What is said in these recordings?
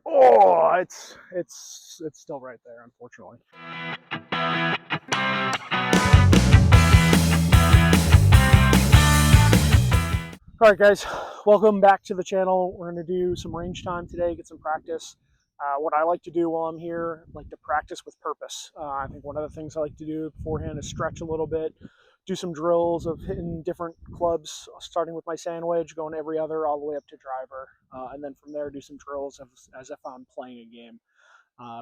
Oh, it's still right there, unfortunately. All right, guys, welcome back to the channel. We're going to do some range time today, get some practice. What I like to do while I'm here, like to practice with purpose. I think one of the things I like to do beforehand is stretch a little bit, do some drills of hitting different clubs, starting with my sandwich, going every other all the way up to driver, and then from there do some drills as if I'm playing a game.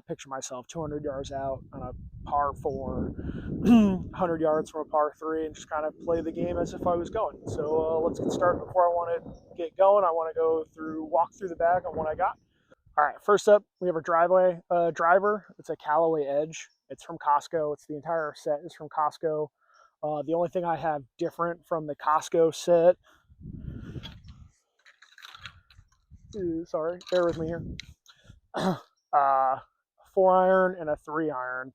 Picture myself 200 yards out on a par 4, 100 yards from a par 3, and just kind of play the game as if I was going. So let's get started. Before I want to get going, I want to walk through the bag on what I got. All right, first up, we have a driver. It's a Callaway Edge. It's from Costco. It's the entire set is from Costco. The only thing I have different from the Costco set, sorry, bear with me here, 4-iron and a 3-iron.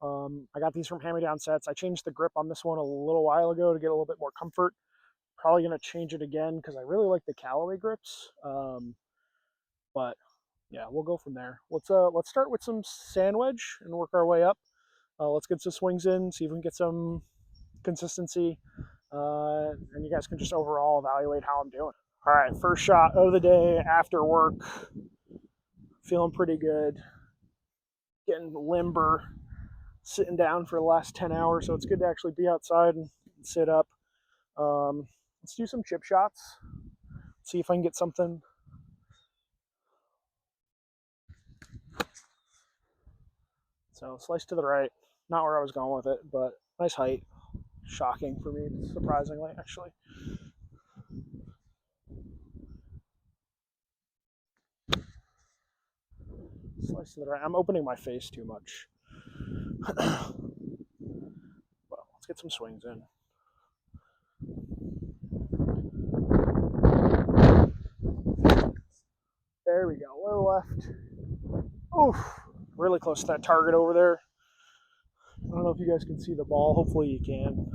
I got these from hand-me-down sets. I changed the grip on this one a little while ago to get a little bit more comfort. Probably going to change it again because I really like the Callaway grips. But yeah, we'll go from there. Let's start with some sand wedge and work our way up. Let's get some swings in, see if we can get some consistency, and you guys can just overall evaluate how I'm doing. All right, first shot of the day after work. Feeling pretty good. Getting limber. Sitting down for the last 10 hours, so it's good to actually be outside and sit up. Let's do some chip shots. See if I can get something. So slice to the right. Not where I was going with it, but nice height. Shocking for me, surprisingly, actually. Slice to the right. I'm opening my face too much. Well, let's get some swings in. There we go. Low left. Oof. Really close to that target over there. I don't know if you guys can see the ball. Hopefully you can.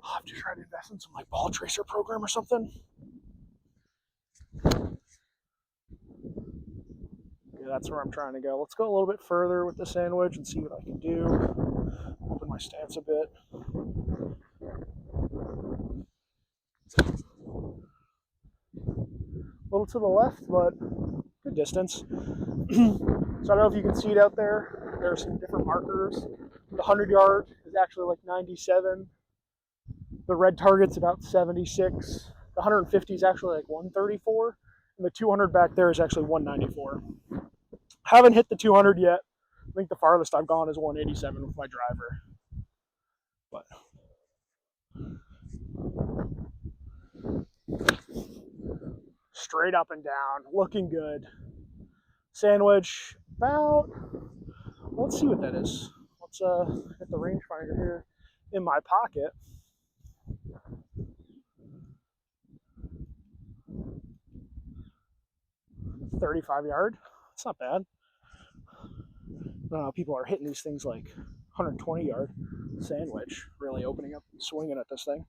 I'll have to try to invest in some like ball tracer program or something. Yeah, that's where I'm trying to go. Let's go a little bit further with the sandwich and see what I can do. Open my stance a bit. A little to the left, but good distance. So I don't know if you can see it out there. There are some different markers. The 100 yard is actually like 97. The red target's about 76. The 150 is actually like 134. And the 200 back there is actually 194. Haven't hit the 200 yet. I think the farthest I've gone is 187 with my driver. But straight up and down, looking good. Sandwich, about, let's see what that is. Let's get the rangefinder here in my pocket. .35 yard. It's not bad. I don't know how people are hitting these things like 120 yard sandwich, really opening up and swinging at this thing.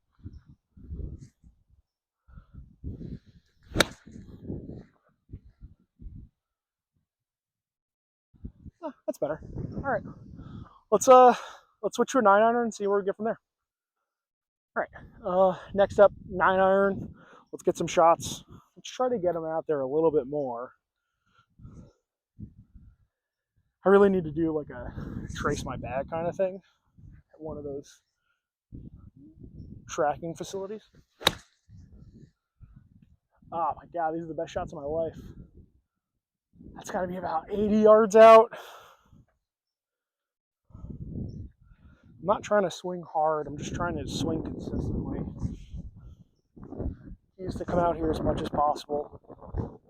That's better. All right, let's switch to a 9-iron and see where we get from there. All right, next up, 9-iron. Let's get some shots. Let's try to get them out there a little bit more. I really need to do like a trace my bag kind of thing at one of those tracking facilities. Oh my God, these are the best shots of my life. That's got to be about 80 yards out. I'm not trying to swing hard. I'm just trying to swing consistently. I used to come out here as much as possible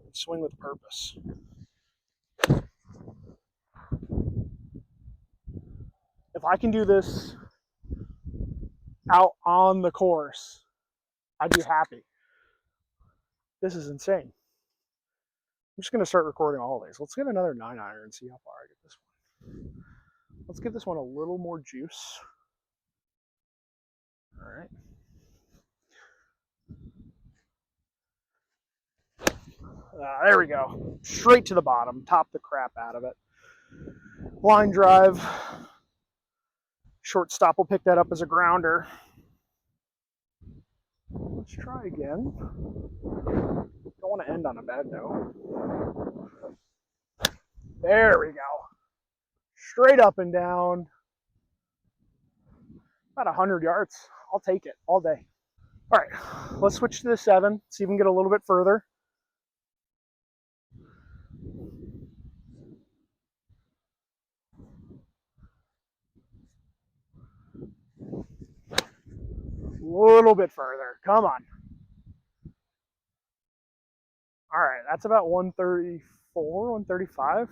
and swing with purpose. If I can do this out on the course, I'd be happy. This is insane. I'm just going to start recording all these. Let's get another 9-iron and see how far I get this one. Let's give this one a little more juice. All right. There we go. Straight to the bottom. Top the crap out of it. Line drive. Shortstop will pick that up as a grounder. Let's try again. Don't want to end on a bad note. There we go. Straight up and down. About 100 yards. I'll take it all day. All right, let's switch to the 7. See if we can get a little bit further. A little bit further. Come on. All right, that's about 134, 135.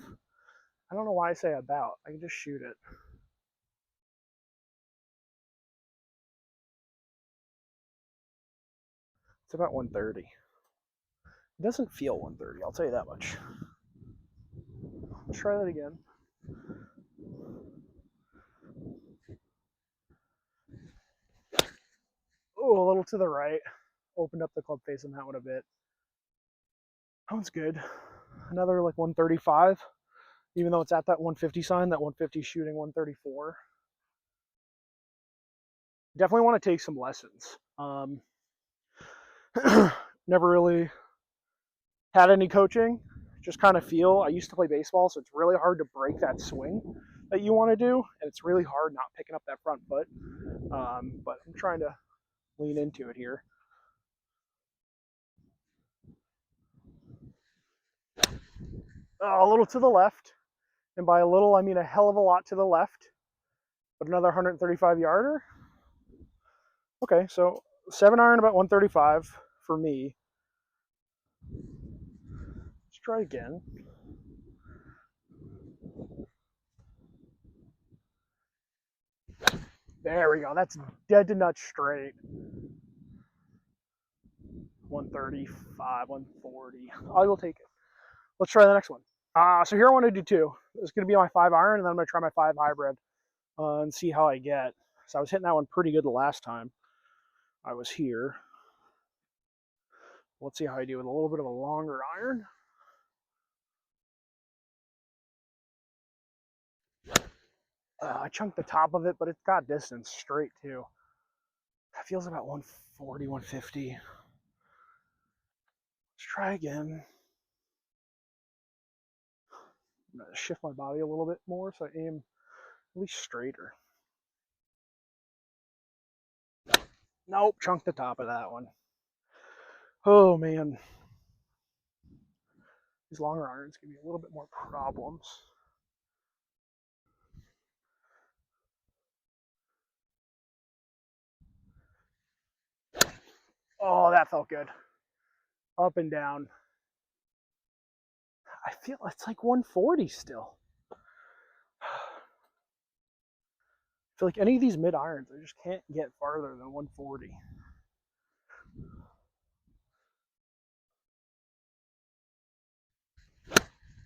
I don't know why I say about. I can just shoot it. It's about 130. It doesn't feel 130, I'll tell you that much. Let's try that again. Oh, a little to the right. Opened up the club face on that one a bit. That one's good. Another like 135. Even though it's at that 150 sign, that 150 shooting 134. Definitely want to take some lessons. Never really had any coaching. Just kind of feel. I used to play baseball, so it's really hard to break that swing that you want to do, and it's really hard not picking up that front foot. But I'm trying to lean into it here. A little to the left, and by a little, I mean a hell of a lot to the left. But another 135 yarder. Okay, so 7-iron about 135 for me. Let's try again. There we go. That's dead to nuts straight. 135, 140. I will take it. Let's try the next one. So here I want to do 2. It's going to be my 5-iron, and then I'm going to try my 5 hybrid and see how I get. So I was hitting that one pretty good the last time I was here. Let's see how I do with a little bit of a longer iron. I chunked the top of it, but it's got distance straight too. That feels about 140, 150. Let's try again. I'm going to shift my body a little bit more so I aim at least straighter. Nope, chunked the top of that one. Oh man. These longer irons give me a little bit more problems. Oh, that felt good. Up and down. I feel it's like 140 still. I feel like any of these mid irons, I just can't get farther than 140.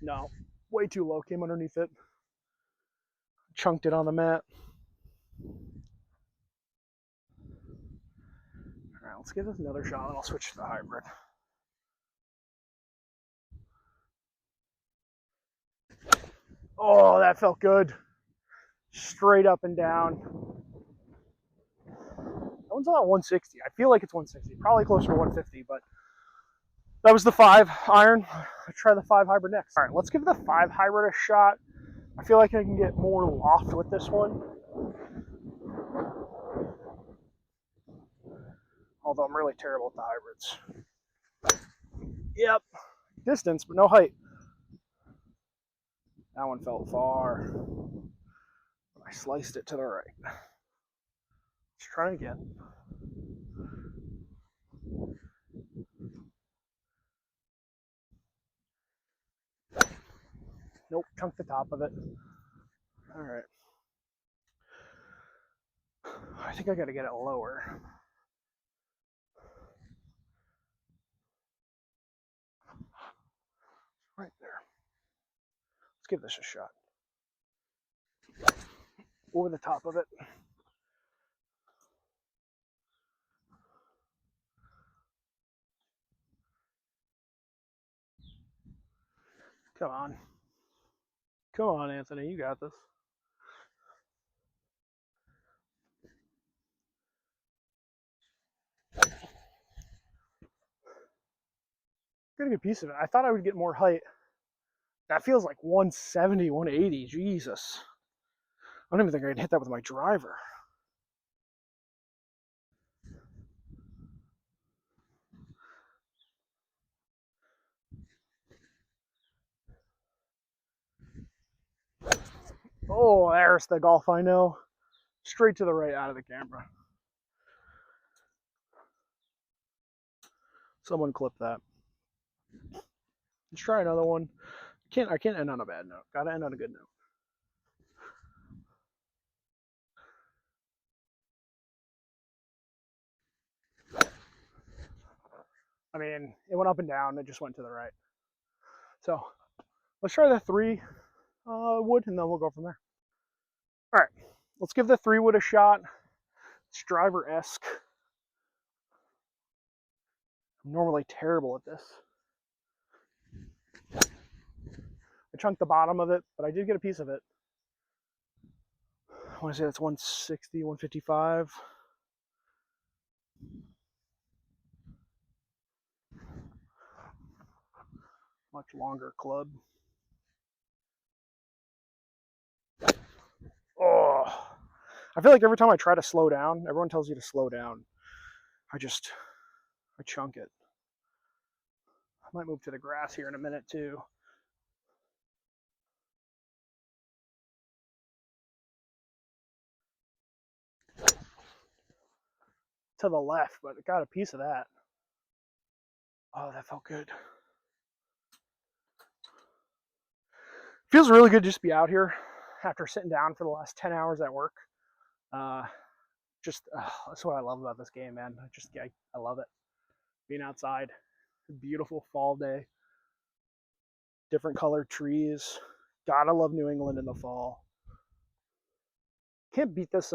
No, way too low. Came underneath it. Chunked it on the mat. All right, let's give this another shot, and I'll switch to the hybrid. Oh, that felt good. Straight up and down. That one's about 160. I feel like it's 160. Probably closer to 150, but that was the 5 iron. Let's try the 5 hybrid next. All right, let's give the 5 hybrid a shot. I feel like I can get more loft with this one. Although I'm really terrible at the hybrids. Yep. Distance, but no height. That one felt far. I sliced it to the right. Let's try again. Nope, chunk the top of it. All right. I think I got to get it lower. Right there. Let's give this a shot. Over the top of it. Come on. Come on, Anthony. You got this. Got a good piece of it. I thought I would get more height. That feels like 170, 180. Jesus. I don't even think I can hit that with my driver. Oh, there's the golf I know. Straight to the right out of the camera. Someone clip that. Let's try another one. I can't end on a bad note. Gotta end on a good note. I mean, it went up and down. It just went to the right. So let's try the 3 wood, and then we'll go from there. All right, let's give the 3 wood a shot. It's driver-esque. I'm normally terrible at this. I chunked the bottom of it, but I did get a piece of it. I want to say that's 160, 155. Much longer club. Oh, I feel like every time I try to slow down, everyone tells you to slow down. I chunk it. I might move to the grass here in a minute too. To the left, but it got a piece of that. Oh, that felt good. Feels really good to just be out here after sitting down for the last 10 hours at work. That's what I love about this game, man. I love it. Being outside, beautiful fall day, different colored trees. Gotta love New England in the fall. Can't beat this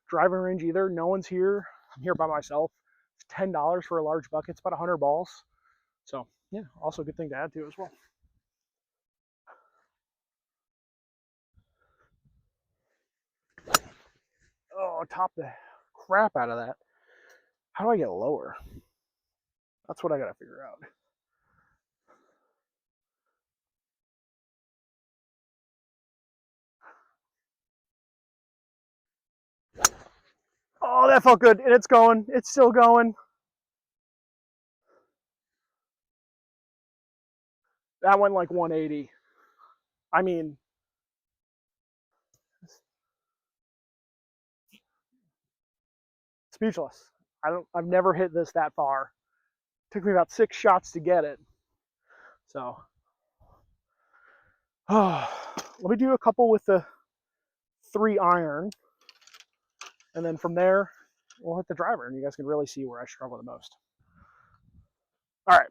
driving range either. No one's here. I'm here by myself. It's $10 for a large bucket. It's about 100 balls. So yeah, also a good thing to add to as well. Oh, top the crap out of that. How do I get lower? That's what I gotta figure out. Oh, that felt good. And it's going. It's still going. That went like 180. I mean, speechless. I've never hit this that far. It took me about 6 shots to get it. So, let me do a couple with the 3 iron. And then from there, we'll hit the driver, and you guys can really see where I struggle the most. All right.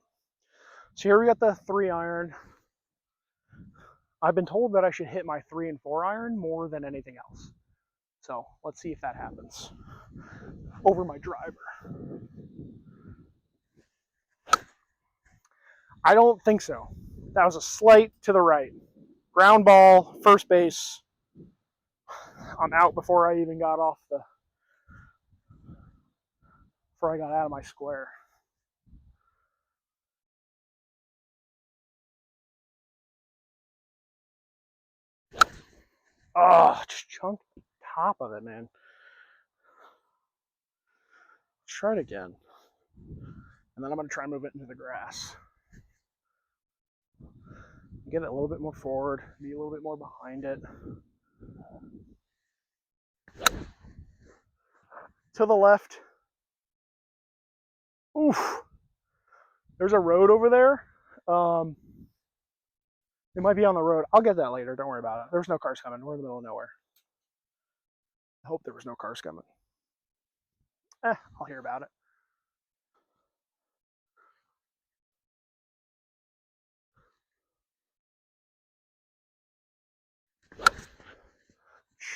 So here we got the 3 iron. I've been told that I should hit my 3 and 4 iron more than anything else. So let's see if that happens over my driver. I don't think so. That was a slight to the right. Ground ball, first base. I'm out before I even got before I got out of my square. Oh, just chunked the top of it, man. Let's try it again. And then I'm going to try and move it into the grass. Get it a little bit more forward, be a little bit more behind it. To the left. Oof. There's a road over there. It might be on the road. I'll get that later. Don't worry about it. There's no cars coming. We're in the middle of nowhere. I hope there was no cars coming. I'll hear about it.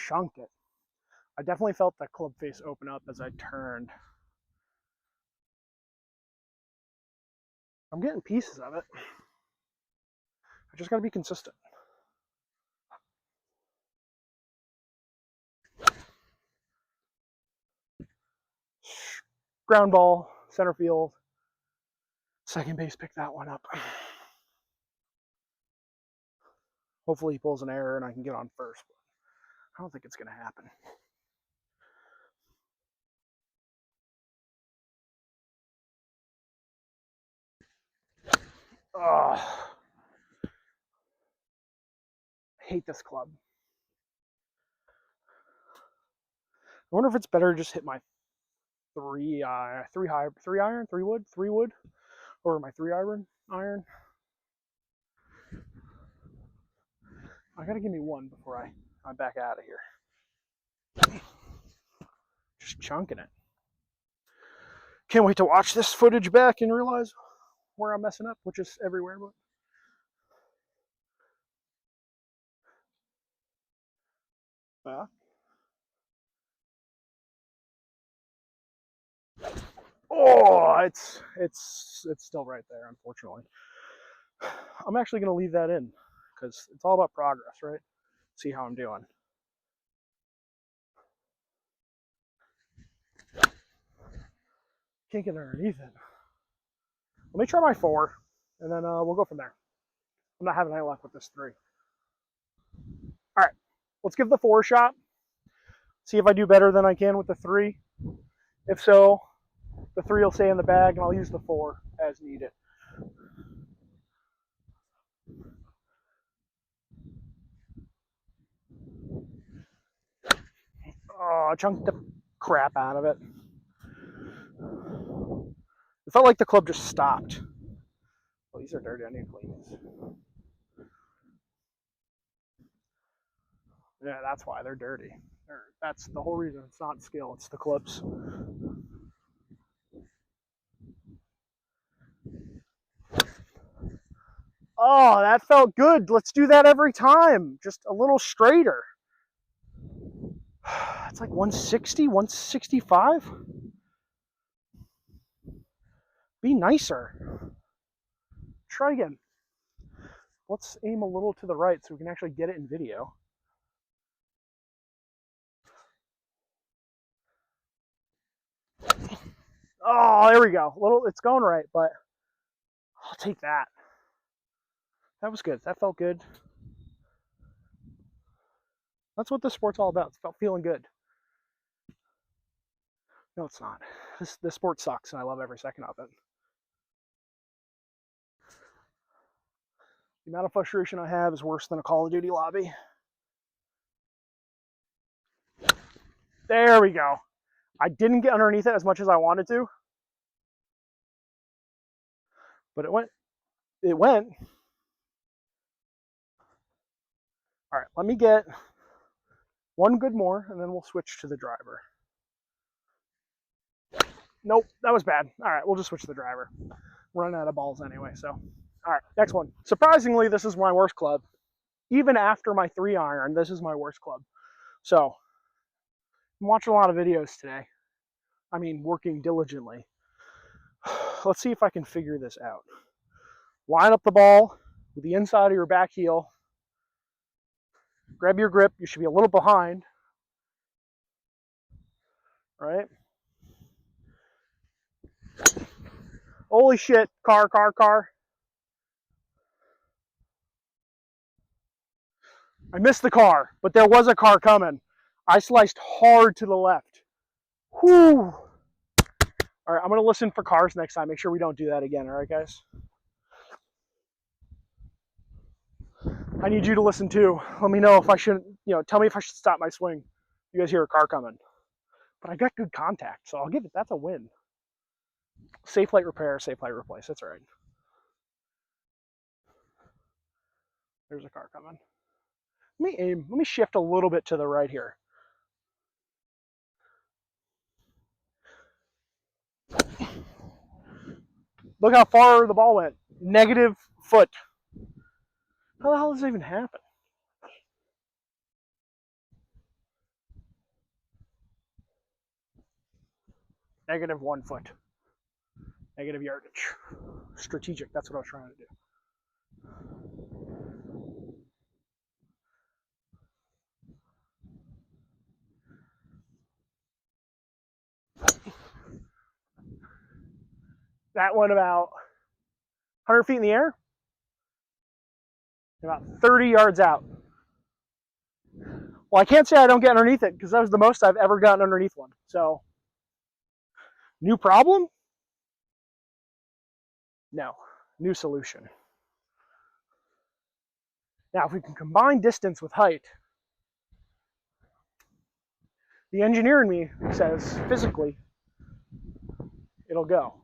Chunked it. I definitely felt that club face open up as I turned. I'm getting pieces of it. just got to be consistent. Ground ball, center field. Second base picked that one up. Hopefully he pulls an error and I can get on first. But I don't think it's going to happen. I hate this club. I wonder if it's better to just hit my three wood, or my 3-iron. I gotta give me one before I back out of here. Just chunking it. Can't wait to watch this footage back and realize where I'm messing up, which is everywhere. But oh, it's still right there, unfortunately. I'm actually gonna leave that in because it's all about progress, right? See how I'm doing. Can't get underneath it. Let me try my 4, and then we'll go from there. I'm not having any luck with this 3. All right, let's give the 4 a shot. See if I do better than I can with the 3. If so, the 3 will stay in the bag, and I'll use the 4 as needed. Oh, I chunked the crap out of it. It felt like the club just stopped. Well, these are dirty. I need to clean these. Yeah, that's why they're dirty. That's the whole reason. It's not skill. It's the clubs. Oh, that felt good. Let's do that every time. Just a little straighter. It's like 160, 165. Be nicer. Try again. Let's aim a little to the right so we can actually get it in video. Oh, there we go. It's going right, but I'll take that. That was good. That felt good. That's what this sport's all about. It's about feeling good. No, it's not. This sport sucks, and I love every second of it. The amount of frustration I have is worse than a Call of Duty lobby. There we go. I didn't get underneath it as much as I wanted to, but it went. It went. All right, let me get one good more, and then we'll switch to the driver. Nope, that was bad. All right, we'll just switch to the driver. Running out of balls anyway, so. All right, next one. Surprisingly, this is my worst club. Even after my 3-iron, this is my worst club. So, I'm watching a lot of videos today. I mean, working diligently. Let's see if I can figure this out. Line up the ball with the inside of your back heel. Grab your grip. You should be a little behind. Right? Holy shit. Car. I missed the car, but there was a car coming. I sliced hard to the left. Whew. All right, I'm going to listen for cars next time. Make sure we don't do that again. All right, guys? I need you to listen too. Let me know if I should, tell me if I should stop my swing. You guys hear a car coming. But I got good contact, so I'll give it. That's a win. Safe light repair, safe light replace. That's all right. There's a car coming. Let me aim. Let me shift a little bit to the right here. Look how far the ball went. Negative foot. How the hell does this even happen? -1 foot. Negative yardage. Strategic. That's what I was trying to do. That went about 100 feet in the air, about 30 yards out. Well, I can't say I don't get underneath it because that was the most I've ever gotten underneath one. So, new problem? No. New solution. Now, if we can combine distance with height, the engineer in me says physically it'll go.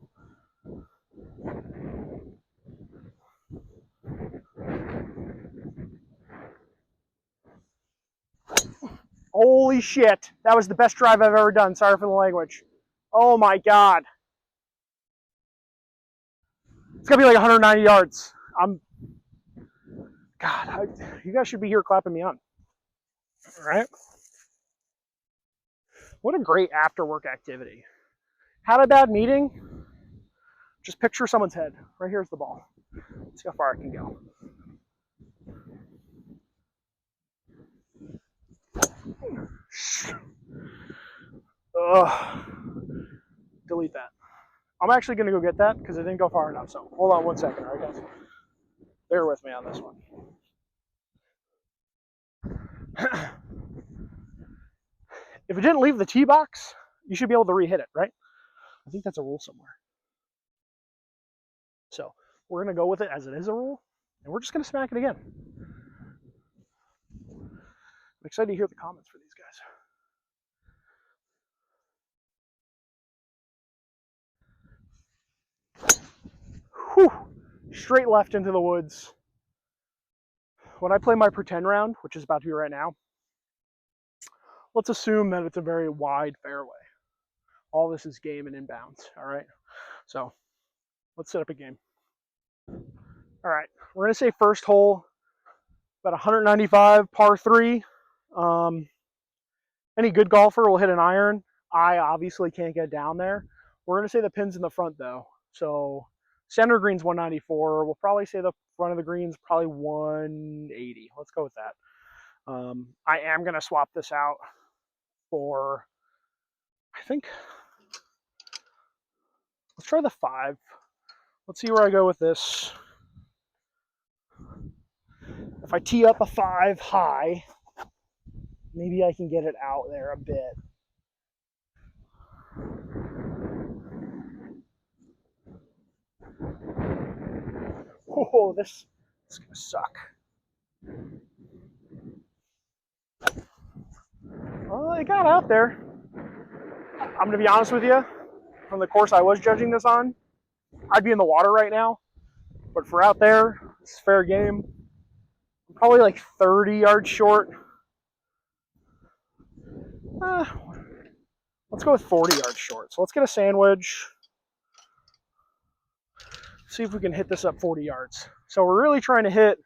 Holy shit. That was the best drive I've ever done. Sorry for the language. Oh my God. It's going to be like 190 yards. You guys should be here clapping me on. All right. What a great after work activity. Had a bad meeting? Just picture someone's head. Right here's the ball. Let's see how far I can go. Ugh. Delete that. I'm actually going to go get that because it didn't go far enough. So hold on 1 second, all right, guys? Bear with me on this one. If it didn't leave the tee box, you should be able to re-hit it, right? I think that's a rule somewhere. So we're going to go with it as it is a rule, and we're just going to smack it again. I'm excited to hear the comments for these guys. Whew. Straight left into the woods. When I play my pretend round, which is about to be right now, let's assume that it's a very wide fairway. All this is game and inbounds, all right? So let's set up a game. All right, we're going to say first hole, about 195, par 3. Any good golfer will hit an iron. I obviously can't get down there. We're going to say the pin's in the front, though. So center green's 194. We'll probably say the front of the green's probably 180. Let's go with that. I am going to swap this out for, I think, let's try the 5. Let's see where I go with this. If I tee up a 5 high, maybe I can get it out there a bit. Oh, this is going to suck. Well, it got out there. I'm going to be honest with you. From the course I was judging this on, I'd be in the water right now. But for out there, it's fair game. Probably like 30 yards short. Let's go with 40 yards short. So let's get a sandwich. See if we can hit this up 40 yards. So we're really trying to hit,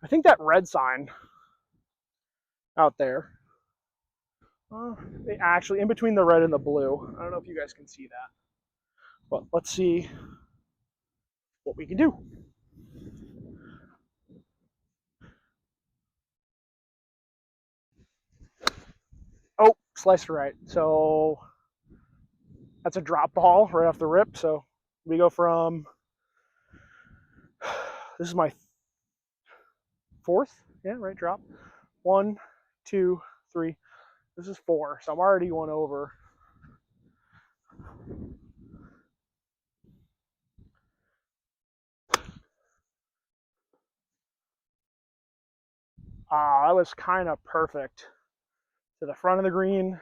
I think, that red sign out there. Actually, in between the red and the blue. I don't know if you guys can see that. But let's see what we can do. Oh, sliced right. So that's a drop ball right off the rip. So we go from, this is my 4th. Yeah, right, drop. 1, 2, 3. This is 4. So I'm already 1 over. That was kind of perfect. To the front of the green.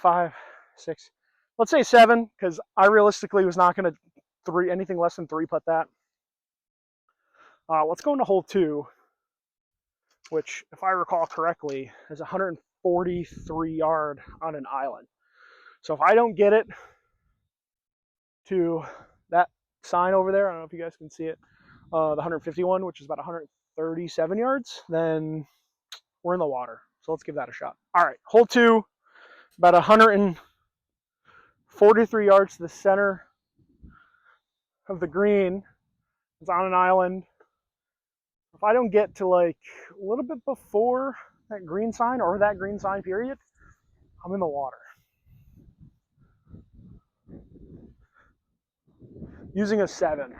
5, 6. Let's say 7, because I realistically was not going to anything less than 3 putt that. Let's go into hole 2, which, if I recall correctly, is 143 yard on an island. So if I don't get it to that sign over there, I don't know if you guys can see it, the 151, which is about 137 yards, then we're in the water. So let's give that a shot. All right, hole 2, about 143 yards to the center of the green. It's on an island. If I don't get to like a little bit before that green sign or that green sign period, I'm in the water. using a 7.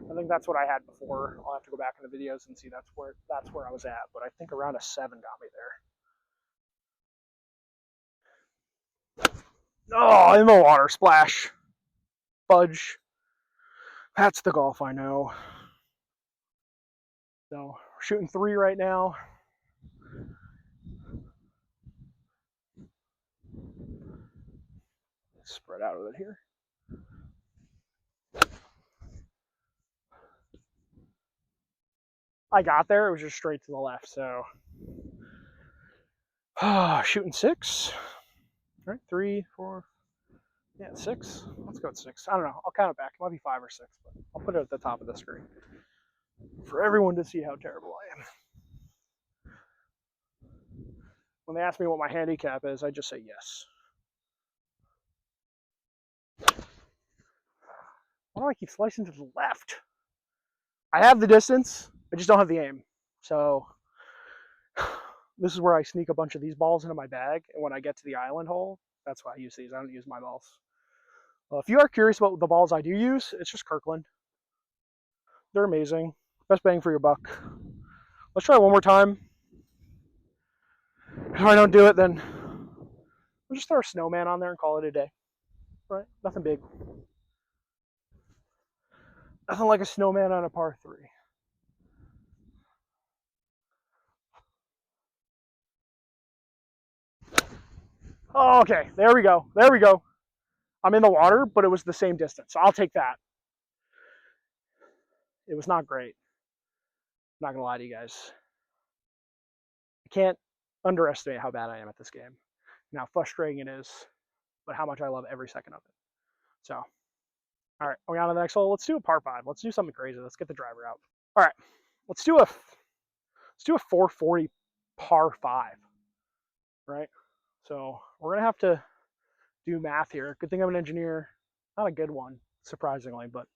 I think that's what I had before. I'll have to go back in the videos and see that's where I was at. But I think around a 7 got me there. Oh, in the water, splash, fudge. That's the golf I know. So we're shooting 3 right now. Spread out of it here. I got there, it was just straight to the left, so shooting 6. All right, 3, 4, yeah, 6. Let's go with 6. I don't know. I'll count it back. It might be 5 or 6, but I'll put it at the top of the screen for everyone to see how terrible I am. When they ask me what my handicap is, I just say yes. Why do I keep slicing to the left? I have the distance, I just don't have the aim. So this is where I sneak a bunch of these balls into my bag, and when I get to the island hole, that's why I use these. I don't use my balls. If you are curious about the balls I do use, it's just Kirkland. They're amazing. Best bang for your buck. Let's try one more time. If I don't do it, then we'll just throw a snowman on there and call it a day. Right? Nothing big. Nothing like a snowman on a par 3. Oh, okay, there we go. There we go. I'm in the water, but it was the same distance. So I'll take that. It was not great. I'm not going to lie to you guys. I can't underestimate how bad I am at this game. And how frustrating it is, but how much I love every second of it. So, all right, we're on to the next hole. Let's do a par 5. Let's do something crazy. Let's get the driver out. All right, let's do a 440 par 5. Right? So we're going to have to do math here. Good thing I'm an engineer. Not a good one, surprisingly, but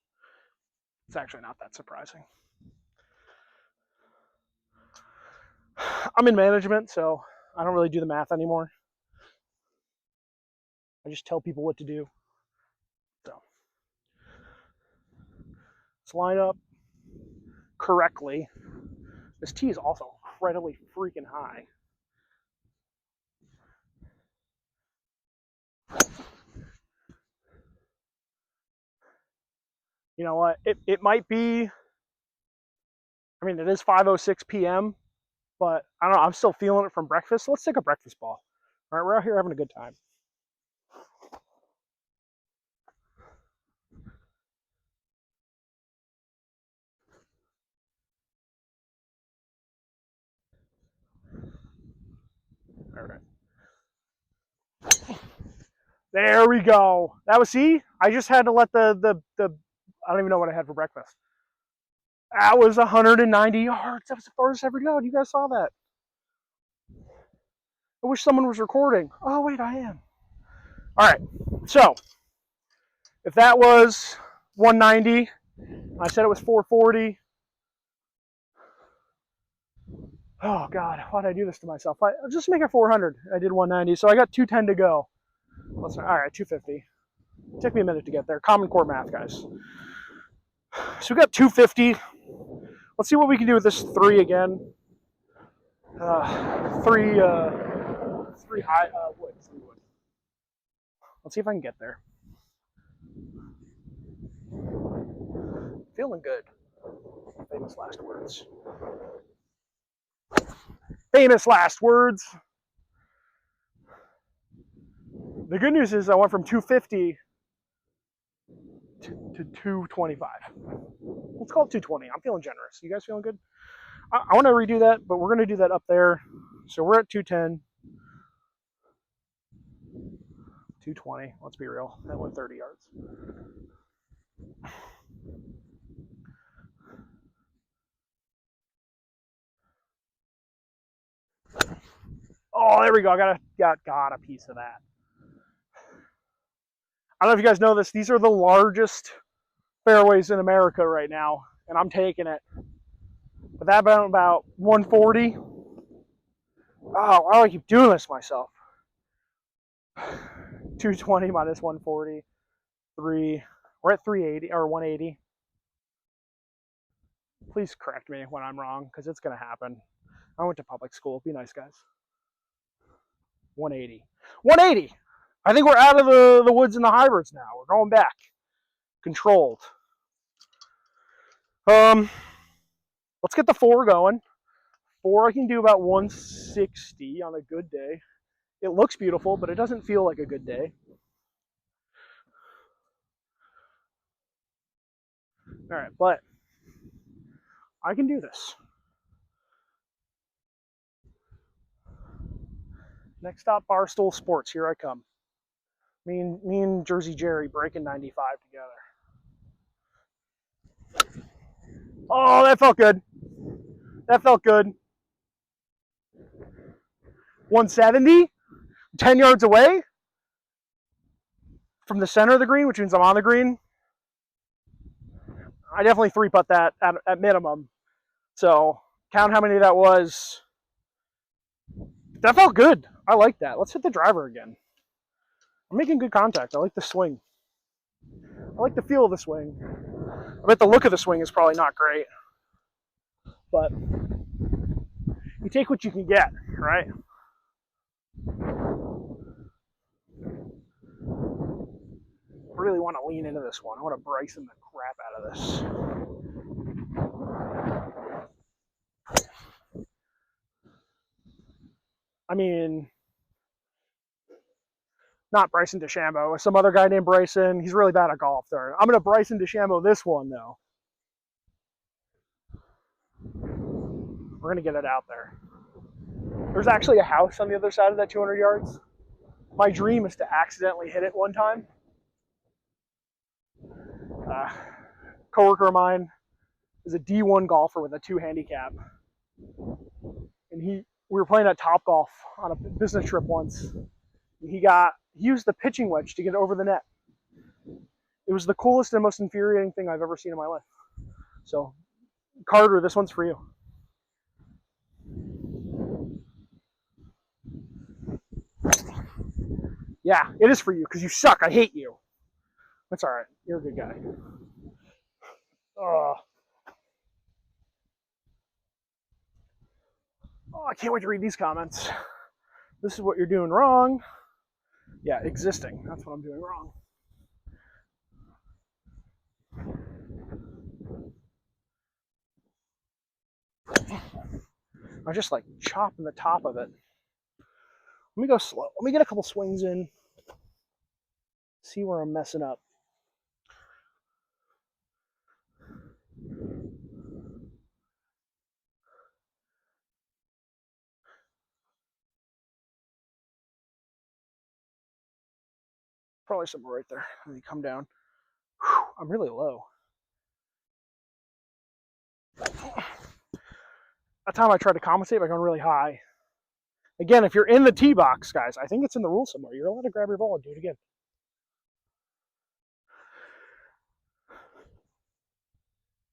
it's actually not that surprising. I'm in management, so I don't really do the math anymore. I just tell people what to do. So let's line up correctly. This tee is also incredibly freaking high. You know what? It might be, I mean, it is 5:06 p.m., but I don't know. I'm still feeling it from breakfast. So let's take a breakfast ball. All right, we're out here having a good time. All right. There we go. That was, see, I just had to let the I don't even know what I had for breakfast. That was 190 yards. That was the farthest I ever got. You guys saw that. I wish someone was recording. Oh, wait, I am. All right. So, if that was 190, I said it was 440. Oh, God. Why did I do this to myself? I'll just make it 400. I did 190. So I got 210 to go. All right, 250. It took me a minute to get there. Common Core math, guys. So we got 250. Let's see what we can do with this 3 again. 3 high wood. 3 wood. Let's see if I can get there. Feeling good. Famous last words. Famous last words. The good news is I went from 250 to 225. Let's call it 220. I'm feeling generous. You guys feeling good? I want to redo that, but we're going to do that up there. So we're at 210. 220. Let's be real. That went 30 yards. Oh, there we go. I got a piece of that. I don't know if you guys know this. These are the largest fairways in America right now, and I'm taking it. But that about 140. Oh, why do I keep doing this myself? 220 minus 140. 3. We're at 380 or 180. Please correct me when I'm wrong, because it's going to happen. I went to public school. Be nice, guys. 180. 180! I think we're out of the woods and the hybrids now. We're going back. Controlled. Let's get the 4 going. 4 I can do about 160 on a good day. It looks beautiful, but it doesn't feel like a good day. All right, but I can do this. Next stop, Barstool Sports. Here I come. Me and Jersey Jerry breaking 95 together. Oh, that felt good. That felt good. 170, 10 yards away from the center of the green, which means I'm on the green. I definitely 3-putt that at minimum. So count how many that was. That felt good. I like that. Let's hit the driver again. I'm making good contact. I like the swing. I like the feel of the swing. I bet the look of the swing is probably not great. But you take what you can get, right? I really want to lean into this one. I want to Bryson the crap out of this. I mean, not Bryson DeChambeau. Some other guy named Bryson. He's really bad at golf there. I'm going to Bryson DeChambeau this one, though. We're going to get it out there. There's actually a house on the other side of that 200 yards. My dream is to accidentally hit it one time. Coworker of mine is a D1 golfer with a 2 handicap. And we were playing at Topgolf on a business trip once. And he used the pitching wedge to get over the net. It was the coolest and most infuriating thing I've ever seen in my life. So, Carter, this one's for you. Yeah, it is for you because you suck. I hate you. That's all right. You're a good guy. Oh, I can't wait to read these comments. This is what you're doing wrong. Yeah, existing. That's what I'm doing wrong. I'm just like chopping the top of it. Let me go slow. Let me get a couple swings in. See where I'm messing up. Probably somewhere right there. Let me come down. Whew, I'm really low. That time I tried to compensate by going really high. Again, if you're in the tee box, guys, I think it's in the rules somewhere. You're allowed to grab your ball and do it again.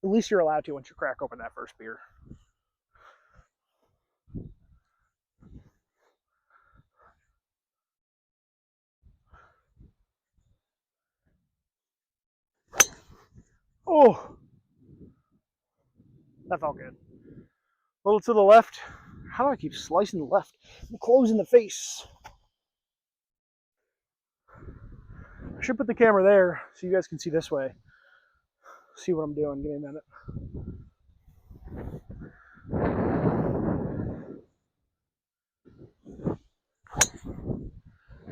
At least you're allowed to once you crack open that first beer. Oh, that felt good. A little to the left. How do I keep slicing the left? I'm closing the face. I should put the camera there so you guys can see this way. See what I'm doing. Give me a minute.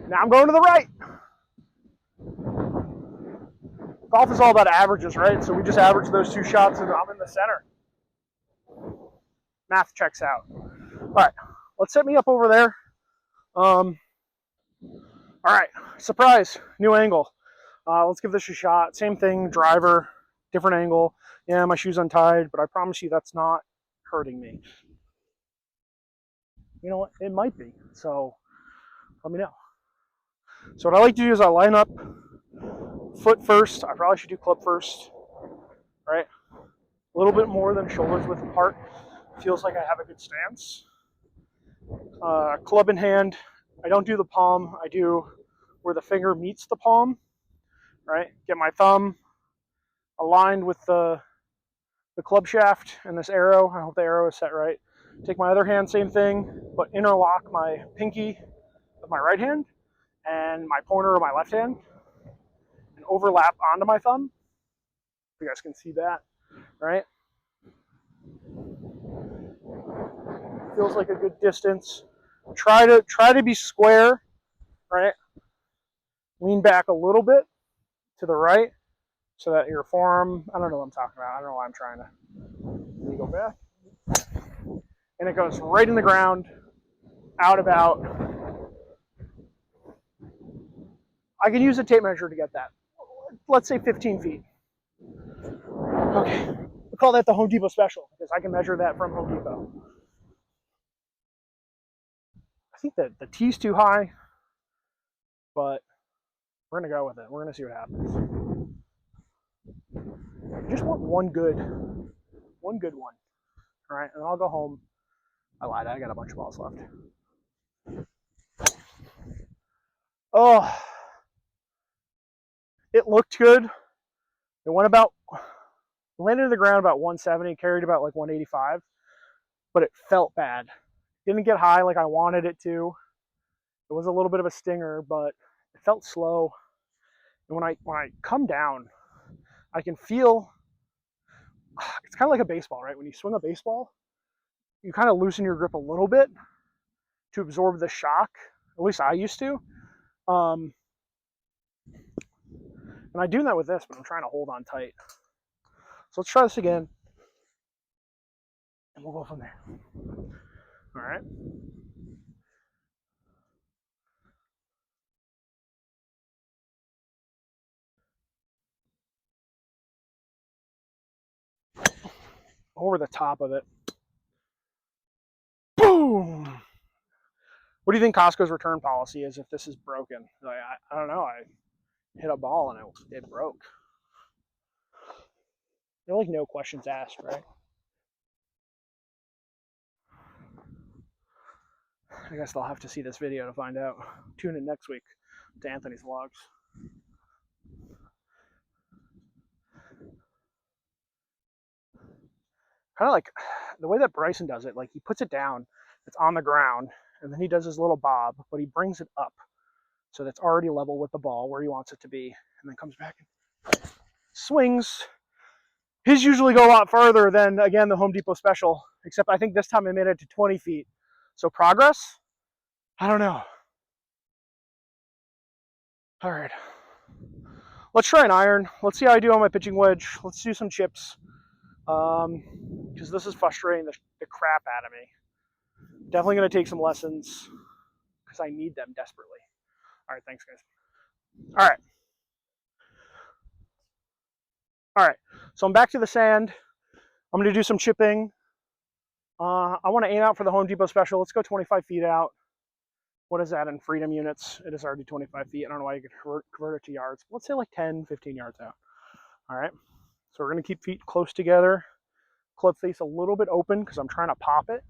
Now I'm going to the right. Golf is all about averages, right? So we just average those 2 shots and I'm in the center. Math checks out. All right, let's set me up over there. All right, surprise, new angle. Let's give this a shot. Same thing, driver, different angle. Yeah, my shoe's untied, but I promise you that's not hurting me. You know what? It might be. So let me know. So what I like to do is I line up foot first. I probably should do club first, right? A little bit more than shoulders width apart. Feels like I have a good stance. Club in hand. I don't do the palm. I do where the finger meets the palm, right? Get my thumb aligned with the club shaft and this arrow. I hope the arrow is set right. Take my other hand, same thing, but interlock my pinky with my right hand and my pointer of my left hand and overlap onto my thumb. You guys can see that, right? Feels like a good distance. Try to be square, right? Lean back a little bit to the right so that your forearm, I don't know what I'm talking about. I don't know why I'm trying to. Let me go back. And it goes right in the ground, out about. I can use a tape measure to get that. Let's say 15 feet. Okay, we call that the Home Depot special because I can measure that from Home Depot. I think that the tee's too high, but we're gonna go with it. We're gonna see what happens. I just want one good one. All right, and I'll go home. I lied. I got a bunch of balls left. Oh, it looked good. It went about, landed on the ground about 170, carried about like 185, but it felt bad. Didn't get high like I wanted it to. It was a little bit of a stinger, but it felt slow. And when I come down, I can feel, it's kind of like a baseball, right? When you swing a baseball, you kind of loosen your grip a little bit to absorb the shock. At least I used to. And I do that with this, but I'm trying to hold on tight. So let's try this again. And we'll go from there. All right. Over the top of it. Boom! What do you think Costco's return policy is if this is broken? Like, I don't know. I hit a ball and it broke. They're like no questions asked, right? I guess they'll have to see this video to find out. Tune in next week to Anthony's vlogs. Kind of like the way that Bryson does it, like he puts it down, it's on the ground, and then he does his little bob, but he brings it up so that's already level with the ball where he wants it to be, and then comes back and swings. His usually go a lot farther than, again, the Home Depot special, except I think this time I made it to 20 feet. So progress? I don't know. All right. Let's try an iron. Let's see how I do on my pitching wedge. Let's do some chips. Because this is frustrating the crap out of me. Definitely going to take some lessons because I need them desperately. All right, thanks, guys. All right. All right, so I'm back to the sand. I'm going to do some chipping. I want to aim out for the Home Depot special. Let's go 25 feet out. What is that in freedom units? It is already 25 feet. I don't know why you could convert it to yards. Let's say like 10, 15 yards out. All right, so we're going to keep feet close together. Club face a little bit open because I'm trying to pop it.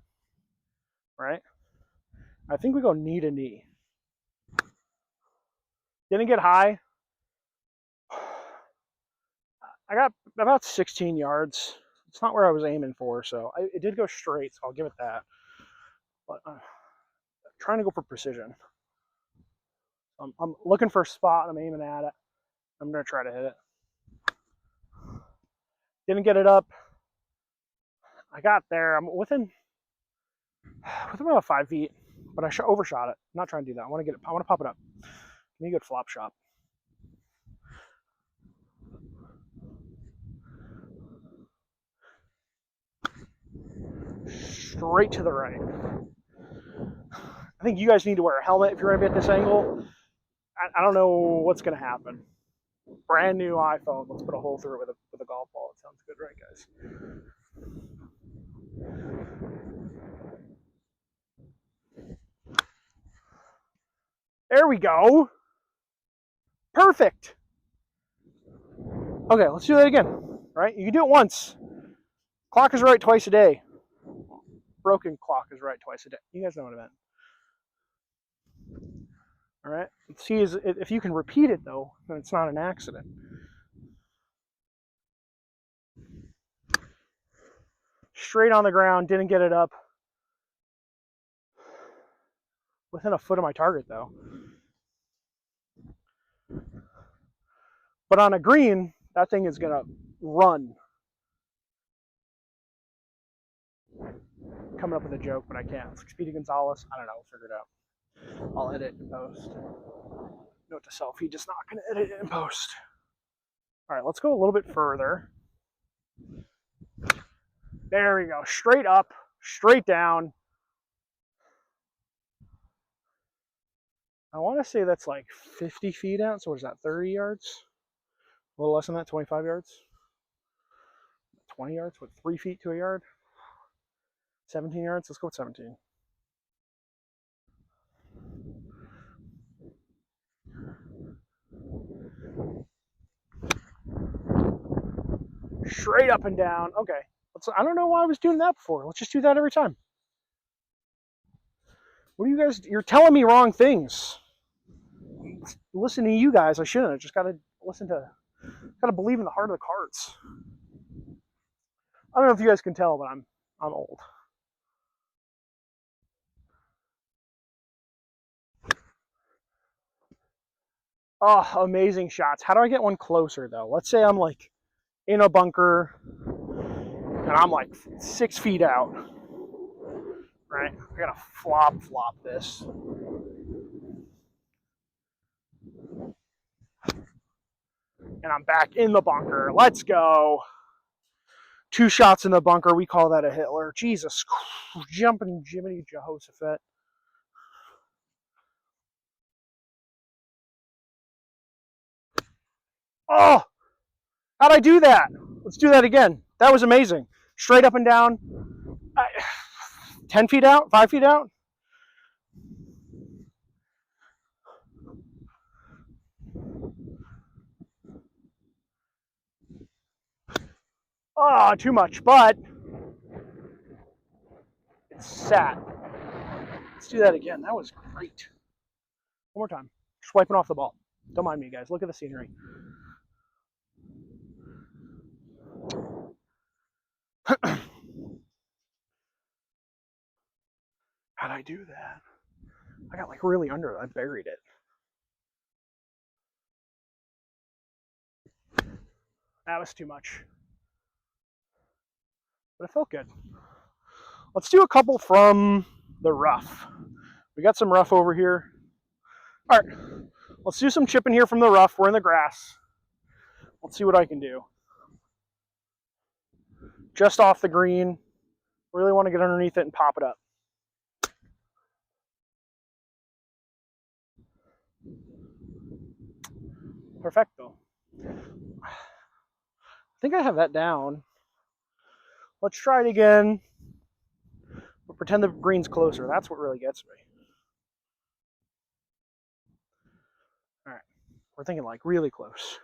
Right? I think we go knee to knee. Didn't get high. I got about 16 yards. It's not where I was aiming for, so it did go straight, so I'll give it that. But I'm trying to go for precision. I'm looking for a spot. I'm aiming at it. I'm going to try to hit it. Didn't get it up. I got there. I'm within about 5 feet, but I overshot it. I'm not trying to do that. I want to pop it up. Give me a good flop shot. Straight to the right. I think you guys need to wear a helmet if you're going to be at this angle. I don't know what's going to happen. Brand new iPhone. Let's put a hole through it with a golf ball. It sounds good, right, guys? There we go. Perfect. Okay, let's do that again. Right? You can do it once. Clock is right twice a day. Broken clock is right twice a day. You guys know what I meant. All right. See, if you can repeat it though, then it's not an accident. straight on the ground, didn't get it up. Within a foot of my target though. But on a green, that thing is gonna run. Coming up with a joke, but I can't. It's like Speedy Gonzalez. I don't know, we'll figure it out. I'll edit and post. Note to self, he just not gonna edit it and post. All right, let's go a little bit further. There we go. Straight up, straight down. I want to say that's like 50 feet out. So what is that, 30 yards? A little less than that, 25 yards? 20 yards? What, 3 feet to a yard? 17 yards? Let's go with 17. Straight up and down. Okay. I don't know why I was doing that before. Let's just do that every time. What are you guys? You're telling me wrong things. Listen to you guys. I shouldn't. I just got to listen to, got to believe in the heart of the cards. I don't know if you guys can tell, but I'm old. Oh, amazing shots. How do I get one closer though? Let's say I'm like in a bunker and I'm like 6 feet out. Right? I gotta flop this. And I'm back in the bunker. Let's go. 2 shots in the bunker. We call that a Hitler. Jesus, jumping Jiminy Jehoshaphat. Oh, how'd I do that? Let's do that again. That was amazing. Straight up and down. 10 feet out? 5 feet out? Oh, too much, but it's sat. Let's do that again. That was great. One more time. Just wiping off the ball. Don't mind me, guys. Look at the scenery. How'd I do that? I got like really under it. I buried it. That was too much. But it felt good. Let's do a couple from the rough. We got some rough over here. All right, let's do some chipping here from the rough. We're in the grass. Let's see what I can do. Just off the green. Really want to get underneath it and pop it up. Perfecto. I think I have that down. Let's try it again. But pretend the green's closer. That's what really gets me. All right. We're thinking like really close.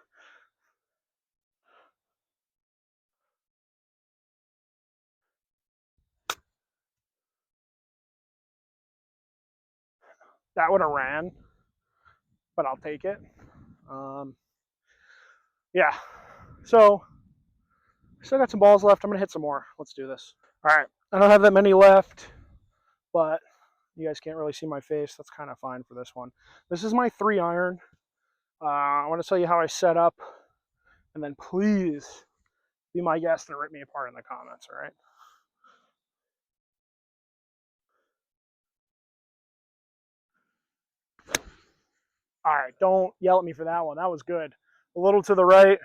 That would have ran, but I'll take it. Yeah. So, still got some balls left. I'm going to hit some more. Let's do this. All right. I don't have that many left, but you guys can't really see my face. That's kind of fine for this one. This is my 3-iron. I want to tell you how I set up, and then please be my guest and rip me apart in the comments, all right? All right, don't yell at me for that one. That was good. A little to the right.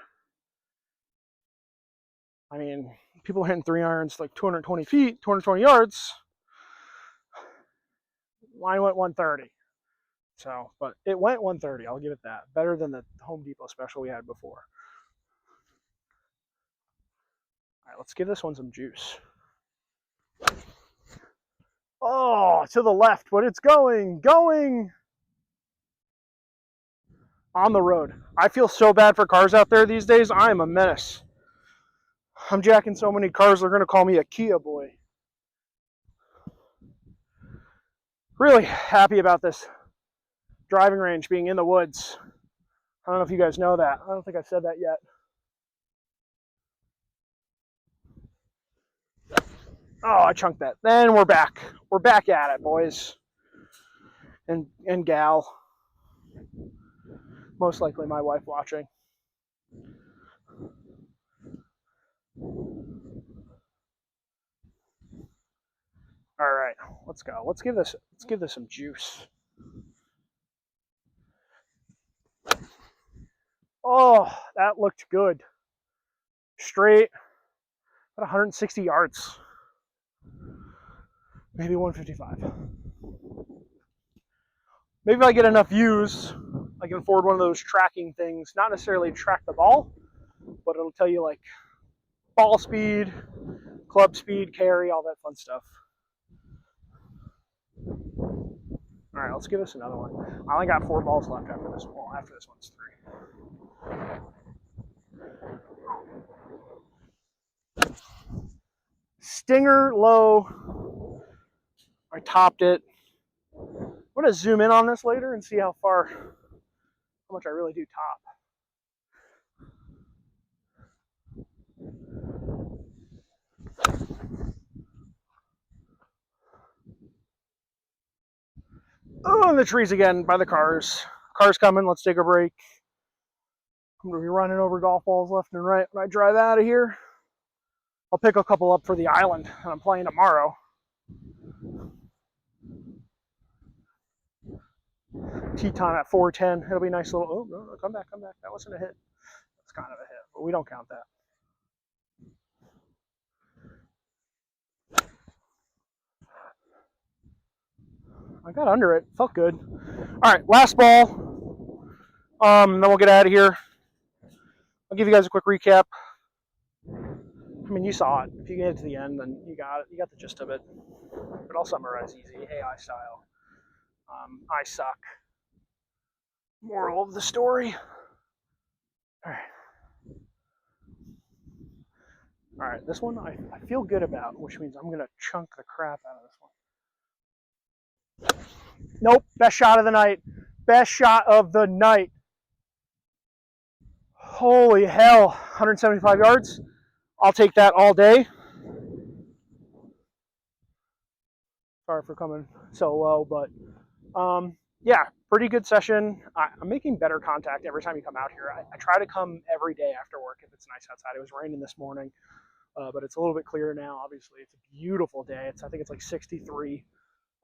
I mean, people hitting 3-irons like 220 feet, 220 yards. Mine went 130. So, but it went 130. I'll give it that. Better than the Home Depot special we had before. All right, let's give this one some juice. Oh, to the left, but it's going on the road. I feel so bad for cars out there these days. I am a menace. I'm jacking so many cars, they're going to call me a Kia boy. Really happy about this driving range being in the woods. I don't know if you guys know that. I don't think I've said that yet. Oh, I chunked that. Then we're back. We're back at it, boys and gal. Most likely my wife watching. All right, let's go. Let's give this some juice. Oh, that looked good. Straight at 160 yards. Maybe 155. Maybe if I get enough views, I can afford one of those tracking things. Not necessarily track the ball, but it'll tell you like ball speed, club speed, carry, all that fun stuff. All right, let's give this another one. I only got 4 balls left after this one. Well, after this one's 3. Stinger low. I topped it. I'm going to zoom in on this later and see how much I really do top. Oh, and the trees again by the cars. Cars coming. Let's take a break. I'm going to be running over golf balls left and right when I drive out of here. I'll pick a couple up for the island, and I'm playing tomorrow. Tee time at 410. It'll be a nice little. Oh, no, come back. That wasn't a hit. That's kind of a hit, but we don't count that. I got under it. Felt good. All right, last ball. Then we'll get out of here. I'll give you guys a quick recap. I mean, you saw it. If you get to the end, then you got it. You got the gist of it. But I'll summarize easy, AI style. I suck. Moral of the story. All right. This one I feel good about, which means I'm gonna chunk the crap out of this one. Nope. Best shot of the night. Best shot of the night. Holy hell. 175 yards. I'll take that all day. Sorry for coming so low, but yeah, pretty good session. I'm making better contact every time you come out here. I try to come every day after work if it's nice outside. It was raining this morning, but it's a little bit clearer now. Obviously, it's a beautiful day. I think it's like 63.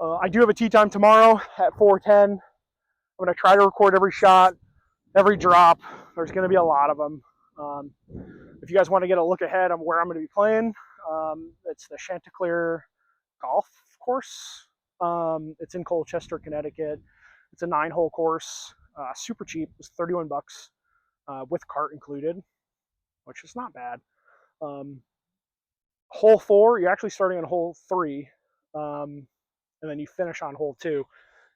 I do have a tee time tomorrow at 4:10. I'm going to try to record every shot, every drop. There's going to be a lot of them. If you guys want to get a look ahead on where I'm going to be playing, it's the Chanticleer Golf Course. It's in Colchester, Connecticut. It's a 9-hole course, super cheap. It's $31 with cart included, which is not bad. Hole 4, you're actually starting on hole 3, and then you finish on hole 2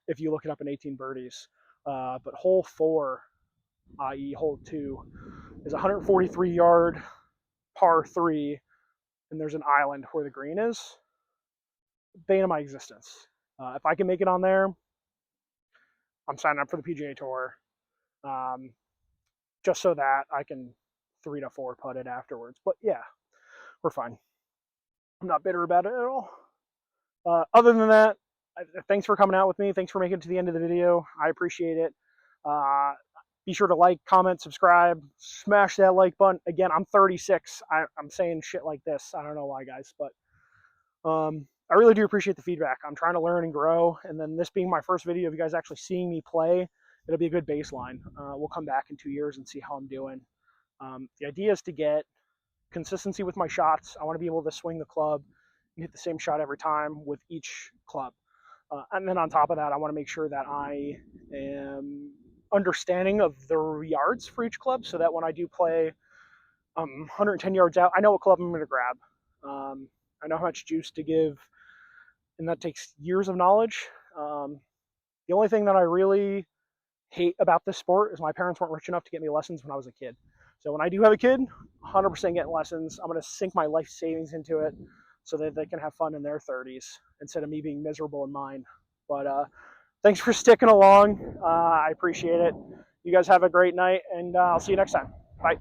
if you look it up in 18 birdies. But hole 4, i.e. hole 2, is 143-yard par 3, and there's an island where the green is. Bane of my existence. If I can make it on there, I'm signing up for the PGA Tour, just so that I can 3 to 4 putt it afterwards. But yeah, we're fine. I'm not bitter about it at all. Other than that, thanks for coming out with me. Thanks for making it to the end of the video. I appreciate it. Be sure to like, comment, subscribe, smash that like button. Again, I'm 36. I'm saying shit like this. I don't know why, guys, but I really do appreciate the feedback. I'm trying to learn and grow, and then this being my first video of you guys actually seeing me play, it'll be a good baseline. We'll come back in 2 years and see how I'm doing. The idea is to get consistency with my shots. I want to be able to swing the club and hit the same shot every time with each club. And then on top of that, I want to make sure that I am understanding of the yards for each club, so that when I do play 110 yards out, I know what club I'm going to grab. I know how much juice to give, and that takes years of knowledge. The only thing that I really hate about this sport is my parents weren't rich enough to get me lessons when I was a kid. So when I do have a kid, 100% getting lessons. I'm going to sink my life savings into it so that they can have fun in their 30s instead of me being miserable in mine. But thanks for sticking along. I appreciate it. You guys have a great night, and I'll see you next time. Bye.